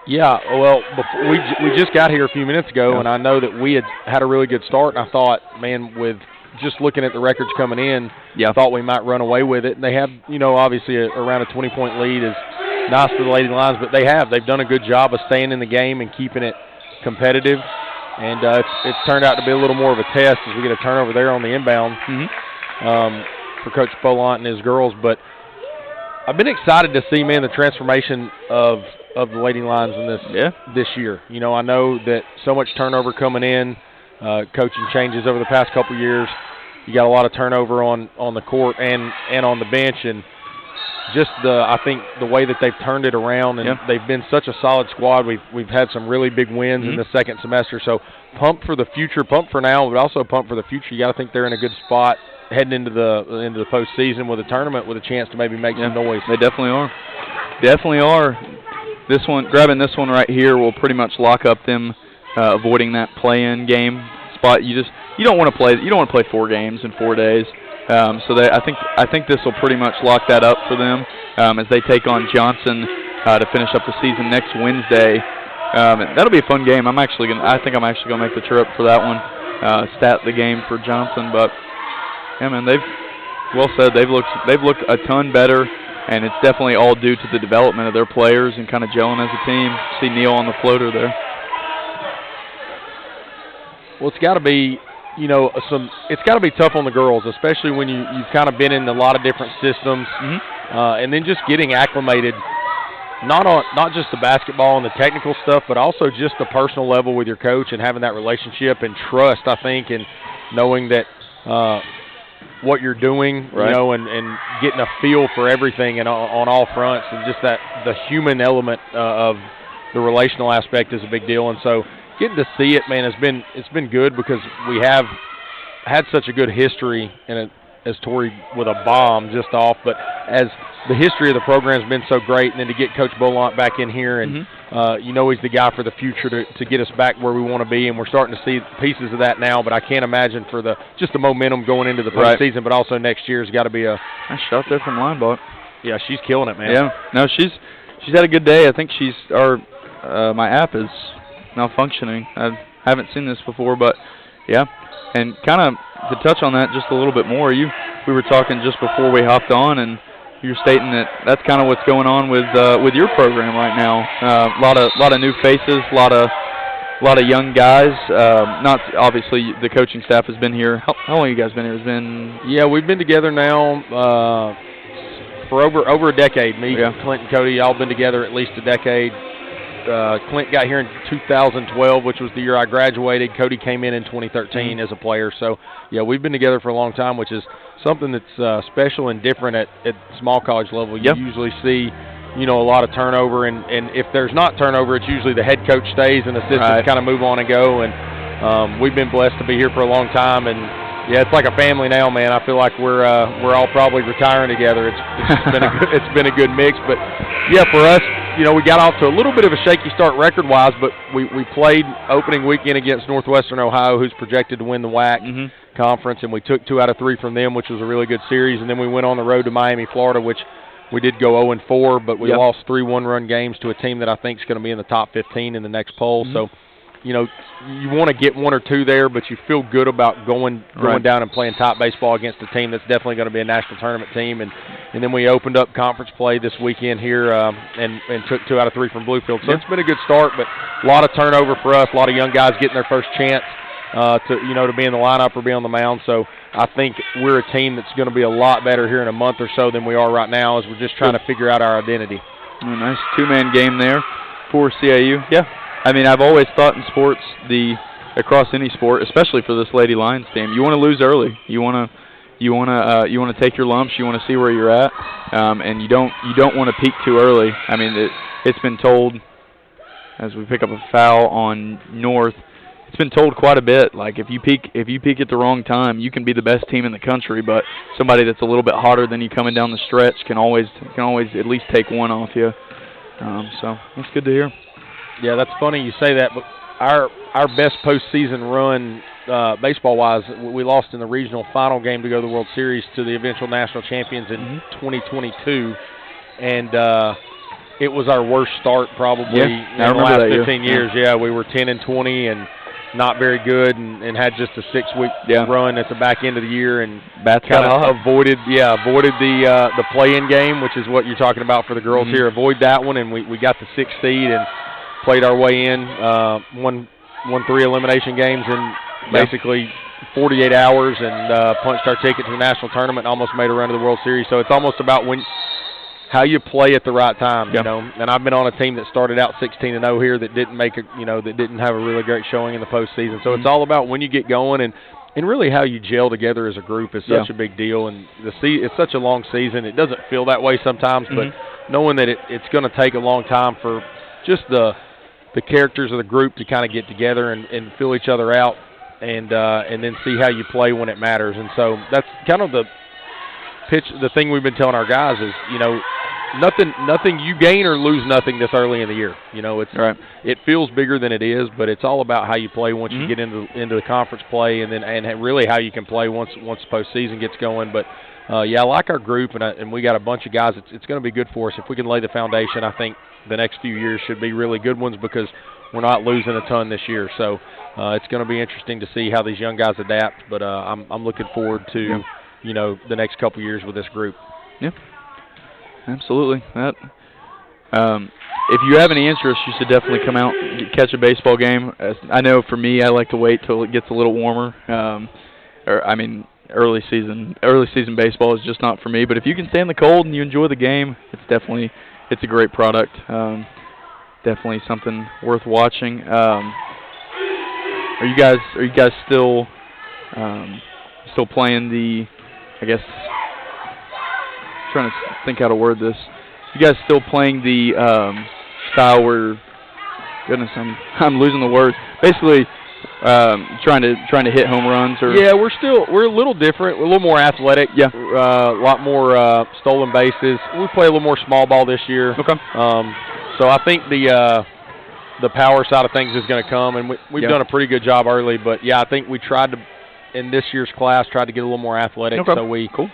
Yeah, well, we just got here a few minutes ago, and I know that we had a really good start, and I thought, man, with just looking at the records coming in, I thought we might run away with it. And they have, you know, obviously around a 20-point lead is nice for the Lady Lions, but they've done a good job of staying in the game and keeping it competitive. And it's turned out to be a little more of a test as we get a turnover there on the inbound for Coach Bolant and his girls. But I've been excited to see, man, the transformation of the Lady Lions in this year. You know, I know that so much turnover coming in, coaching changes over the past couple years. You got a lot of turnover on the court and on the bench, and just I think the way that they've turned it around, and they've been such a solid squad. We've had some really big wins in the second semester. So pumped for the future, pumped for now, but also pumped for the future. You got to think they're in a good spot heading into the postseason with a tournament with a chance to maybe make some noise. They definitely are. Definitely are. This one, grabbing this one right here, will pretty much lock up them avoiding that play-in game spot. You don't want to play. You don't want to play 4 games in 4 days. So I think this will pretty much lock that up for them as they take on Johnson to finish up the season next Wednesday. That'll be a fun game. I think I'm actually gonna make the trip for that one. Stat the game for Johnson, but yeah, man, they've looked a ton better. And it's definitely all due to the development of their players and kind of gelling as a team. See Neil on the floater there. Well, it's got to be, you know, it's got to be tough on the girls, especially when you've kind of been in a lot of different systems, and then just getting acclimated, not just the basketball and the technical stuff, but also just the personal level with your coach and having that relationship and trust, I think, and knowing that what you're doing, you know, and getting a feel for everything and on all fronts, and just the human element of the relational aspect is a big deal. And so getting to see it, man, it's been good because we have had such a good history, and as Tori with a bomb just off, but as the history of the program has been so great, and then to get Coach Bolant back in here, and you know, he's the guy for the future to get us back where we want to be, and we're starting to see pieces of that now. But I can't imagine for just the momentum going into the postseason, but also next year's got to be a nice shot there from Leinbach. Yeah, she's killing it, man. Yeah, no, she's had a good day. I think my app is malfunctioning. I haven't seen this before, but yeah, and kind of to touch on that just a little bit more, we were talking just before we hopped on, and you're stating that that's kind of what's going on with your program right now. A lot of new faces, a lot of young guys. Not obviously the coaching staff has been here. How long have you guys been here? We've been together now for over a decade. Me, Clint, and Cody, all been together at least a decade. Clint got here in 2012, which was the year I graduated. Cody came in 2013 as a player. So, yeah, we've been together for a long time, which is something that's special and different at small college level. You usually see, you know, a lot of turnover, and if there's not turnover, it's usually the head coach stays and assistants kind of move on and go. And we've been blessed to be here for a long time, and yeah, it's like a family now, man. I feel like we're all probably retiring together. It's been a good mix, but yeah, for us, you know, we got off to a little bit of a shaky start record-wise, but we played opening weekend against Northwestern Ohio, who's projected to win the WAC conference, and we took 2 out of 3 from them, which was a really good series. And then we went on the road to Miami, Florida, which we did go 0-4, but we lost 3 one-run games to a team that I think is going to be in the top 15 in the next poll. So you know, you want to get 1 or 2 there, but you feel good about going down and playing top baseball against a team that's definitely going to be a national tournament team. And then we opened up conference play this weekend here and took 2 out of 3 from Bluefield. So it's been a good start, but a lot of turnover for us, a lot of young guys getting their first chance to be in the lineup or be on the mound. So I think we're a team that's going to be a lot better here in a month or so than we are right now, as we're just trying to figure out our identity. Nice 2-man game there for CIU. Yeah. I mean, I've always thought in sports, across any sport, especially for this Lady Lions team, you want to lose early. You want to take your lumps. You want to see where you're at, and you don't want to peak too early. I mean, it's been told, as we pick up a foul on North, it's been told quite a bit. Like if you peak at the wrong time, you can be the best team in the country, but somebody that's a little bit hotter than you coming down the stretch can always at least take one off you. So that's good to hear. Yeah, that's funny you say that, but our best postseason run, baseball-wise, we lost in the regional final game to go to the World Series to the eventual national champions in 2022, and it was our worst start probably in the last 15 years. Yeah, we were 10-20 and not very good, and had just a 6-week run at the back end of the year, and kind of avoided the play-in game, which is what you're talking about for the girls here. Avoid that one, and we got the 6th seed and played our way in, won 3 elimination games in basically 48 hours, and punched our ticket to the national tournament and almost made a run to the World Series. So it's almost about how you play at the right time, you know. And I've been on a team that started out 16-0 here that didn't that didn't have a really great showing in the postseason. So it's all about when you get going and really how you gel together as a group is such a big deal. And it's such a long season. It doesn't feel that way sometimes, but knowing that it's going to take a long time for just the characters of the group to kind of get together and fill each other out, and then see how you play when it matters. And so that's kind of the thing we've been telling our guys is, you know, nothing you gain or lose nothing this early in the year. You know, it feels bigger than it is, but it's all about how you play once you get into the conference play, and really how you can play once the postseason gets going. But I like our group, and we got a bunch of guys. It's going to be good for us if we can lay the foundation. I think the next few years should be really good ones because we're not losing a ton this year. So it's going to be interesting to see how these young guys adapt. But I'm looking forward to the next couple years with this group. Yeah, absolutely. That if you have any interest, you should definitely come out and catch a baseball game. I know for me, I like to wait till it gets a little warmer. Early season baseball is just not for me. But if you can stand the cold and you enjoy the game, it's a great product. Definitely something worth watching. Are you guys still playing the? I guess trying to think how to word this. You guys still playing the style where? Goodness, I'm losing the words. Basically, trying to hit home runs, or we're a little different. We're a little more athletic. Yeah, a lot more stolen bases. We play a little more small ball this year. Okay. So I think the power side of things is going to come, and we've done a pretty good job early. But I think we tried to, in this year's class, tried to get a little more athletic. Okay. So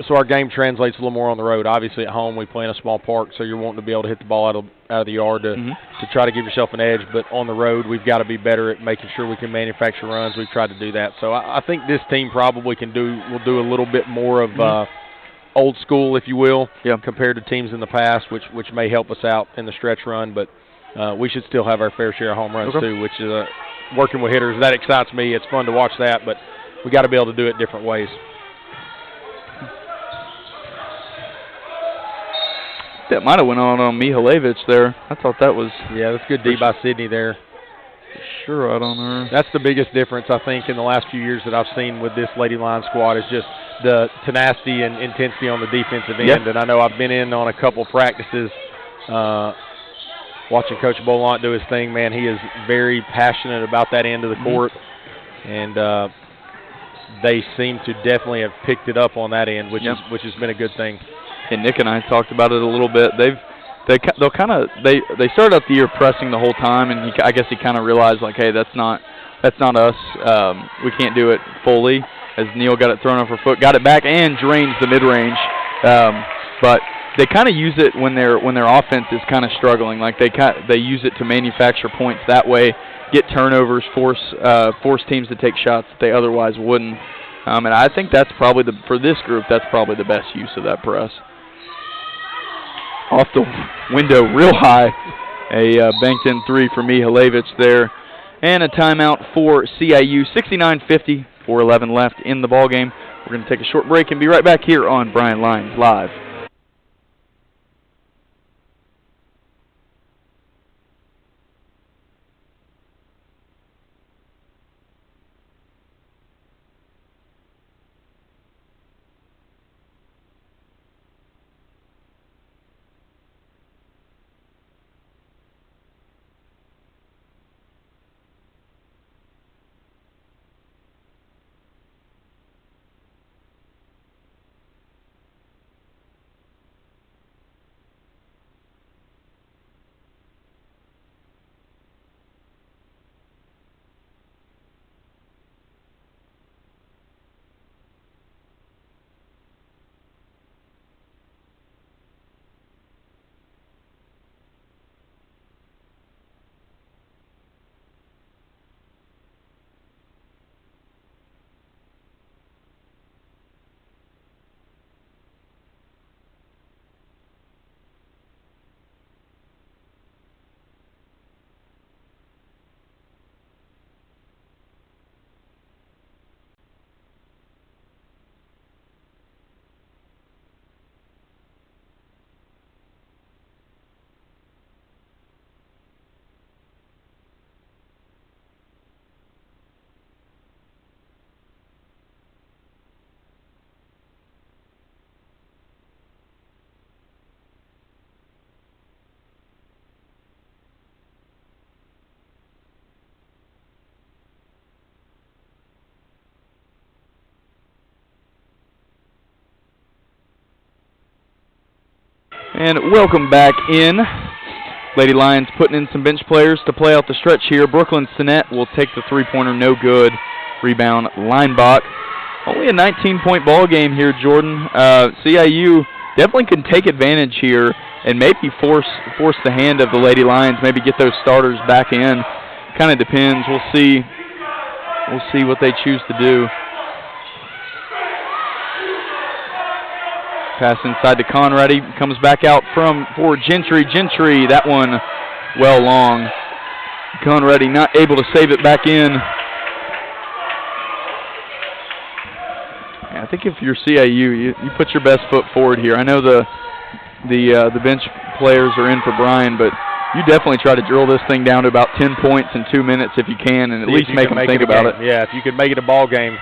so our game translates a little more on the road. Obviously, at home we play in a small park, so you're wanting to be able to hit the ball out of the yard to try to give yourself an edge. But on the road, we've got to be better at making sure we can manufacture runs. We've tried to do that. So I think this team probably will do a little bit more of old school, if you will, compared to teams in the past, which may help us out in the stretch run. But we should still have our fair share of home runs too, which is working with hitters. That excites me. It's fun to watch that, but we got to be able to do it different ways. That might have went on Mihalevich there. I thought that was... Yeah, that's good D by Sydney there. Sure, right on her. That's the biggest difference, I think, in the last few years that I've seen with this Lady Lions squad is just the tenacity and intensity on the defensive end. And I know I've been in on a couple practices watching Coach Bolant do his thing. Man, he is very passionate about that end of the court. And they seem to definitely have picked it up on that end, which has been a good thing. And Nick and I talked about it a little bit. They started out the year pressing the whole time, and I guess he kind of realized, like, hey, that's not us. We can't do it fully. As Neal got it thrown off her foot, got it back and drains the mid range. But they kind of use it when their offense is kind of struggling. Like they use it to manufacture points that way, get turnovers, force teams to take shots that they otherwise wouldn't. And I think that's probably for this group, that's probably the best use of that press. Off the window real high, a banked-in three for Mihajlovic there. And a timeout for CIU, 69-50, 4:11 left in the ballgame. We're going to take a short break and be right back here on Bryan Lions Live. And welcome back in. Lady Lions putting in some bench players to play out the stretch here. Brooklyn Sinet will take the three-pointer, no good. Rebound, Linebach. Only a 19-point ball game here, Jordan. CIU definitely can take advantage here and maybe force the hand of the Lady Lions, maybe get those starters back in. Kind of depends. We'll see. We'll see what they choose to do. Pass inside to Conradi, comes back out for Gentry. Gentry, that one well long. Conradi not able to save it back in. I think if you're CIU, you put your best foot forward here. I know the bench players are in for Bryan, but you definitely try to drill this thing down to about 10 points in 2 minutes if you can, and at least make them think about it. Yeah, if you could make it a ball game.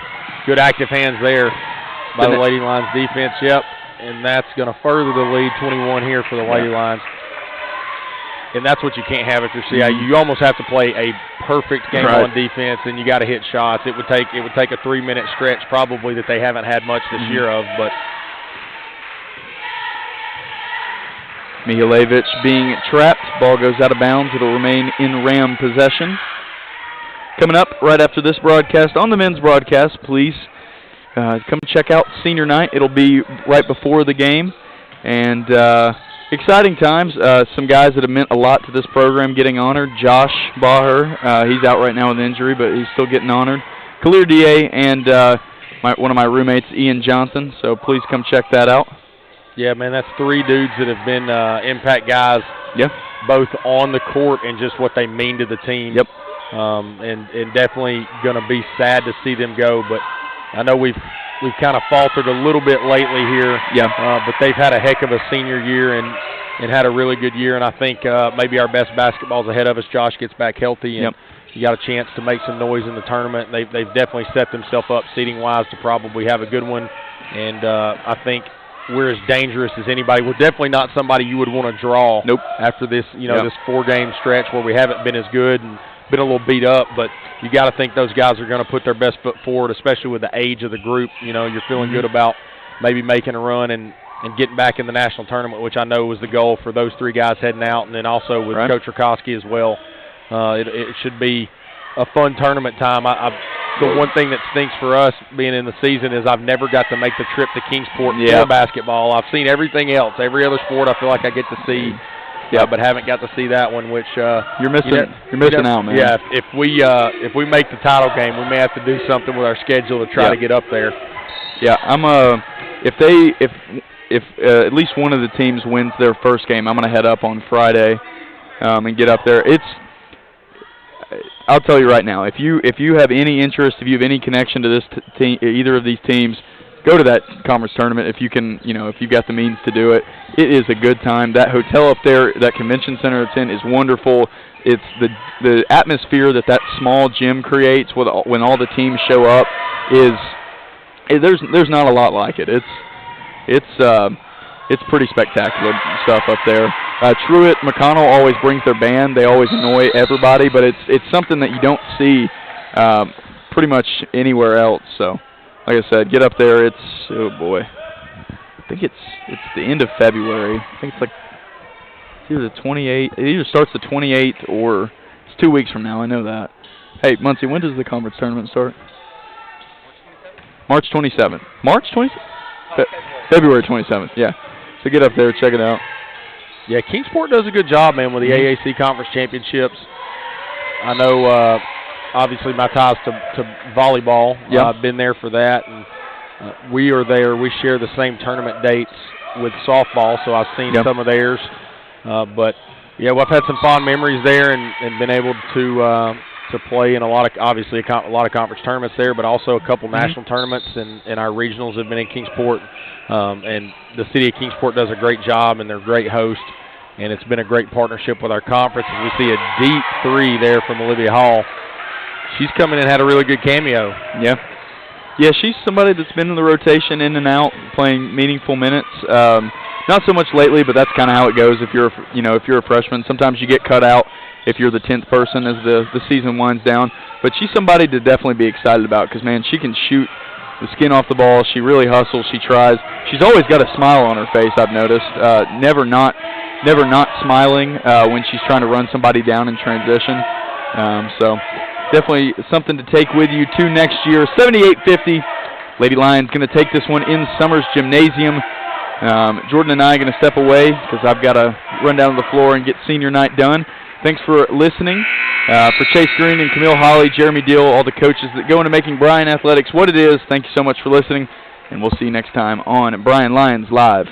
Good active hands there by the Lady Lions defense. Yep. And that's going to further the lead, 21 here for the Lady Lions. And that's what you can't have if you're CIU. You almost have to play a perfect game on defense, and you got to hit shots. It would take a 3-minute stretch probably that they haven't had much this year of. But Mihajlovic being trapped. Ball goes out of bounds. It'll remain in Ram possession. Coming up right after this broadcast, on the men's broadcast, please come check out Senior Night. It'll be right before the game. And exciting times. Some guys that have meant a lot to this program getting honored. Josh Baher, he's out right now with injury, but he's still getting honored. Khalil D.A. and one of my roommates, Ian Johnson. So please come check that out. Yeah, man, that's 3 dudes that have been impact guys. Yep. Both on the court and just what they mean to the team. Yep. And definitely going to be sad to see them go, but I know we've kind of faltered a little bit lately here. Yeah. But they've had a heck of a senior year and had a really good year, and I think maybe our best basketball's ahead of us. Josh gets back healthy, and you got a chance to make some noise in the tournament. They've definitely set themselves up seeding-wise to probably have a good one, and I think we're as dangerous as anybody. We're definitely not somebody you would want to draw after this, this 4-game stretch where we haven't been as good and been a little beat up, but you got to think those guys are going to put their best foot forward, especially with the age of the group. You're feeling good about maybe making a run and getting back in the national tournament, which I know was the goal for those 3 guys heading out, and then also with Coach Rakoski as well. It should be a fun tournament time. the one thing that stinks for us being in the season is I've never got to make the trip to Kingsport for basketball. I've seen everything else. Every other sport I feel like I get to see. Yeah, but haven't got to see that one, which you're missing out, man. Yeah, if we make the title game, we may have to do something with our schedule to try to get up there. Yeah, if at least one of the teams wins their first game, I'm going to head up on Friday and get up there. I'll tell you right now, if you have any interest, if you have any connection to this team, either of these teams, go to that conference tournament if you can. If you've got the means to do it. It is a good time. That hotel up there, that convention center it's in, is wonderful. It's the atmosphere that small gym creates when all the teams show up there's not a lot like it. It's pretty spectacular stuff up there. Truett, McConnell always brings their band. They always annoy everybody, but it's something that you don't see pretty much anywhere else. So, like I said, get up there. Oh boy, I think it's the end of February. I think it's either the 28th. It either starts the 28th or it's 2 weeks from now. I know that. Hey, Muncie, when does the conference tournament start? March 27th. March 27th? February 27th, yeah. So get up there, check it out. Yeah, Kingsport does a good job, man, with the AAC Conference Championships. I know, obviously, my ties to volleyball. Yep. I've been there for that. And we are there. We share the same tournament dates with softball, so I've seen some of theirs. But, yeah, well, I've had some fond memories there and been able to play in a lot of conference tournaments there, but also a couple national tournaments, and our regionals have been in Kingsport. And the city of Kingsport does a great job, and they're a great host, and it's been a great partnership with our conference. And we see a deep three there from Olivia Hall. She's coming in, had a really good cameo. Yeah, she's somebody that's been in the rotation, in and out, playing meaningful minutes. Not so much lately, but that's kind of how it goes. If you're a freshman, sometimes you get cut out if you're the 10th person as the season winds down. But she's somebody to definitely be excited about because, man, she can shoot the skin off the ball. She really hustles. She tries. She's always got a smile on her face, I've noticed. Never not smiling when she's trying to run somebody down in transition. So definitely something to take with you to next year. 78-50. Lady Lions going to take this one in Summers Gymnasium. Jordan and I are going to step away because I've got to run down to the floor and get senior night done. Thanks for listening. For Chase Green and Camille Holly, Jeremy Deal, all the coaches that go into making Bryan Athletics what it is, thank you so much for listening, and we'll see you next time on Bryan Lions Live.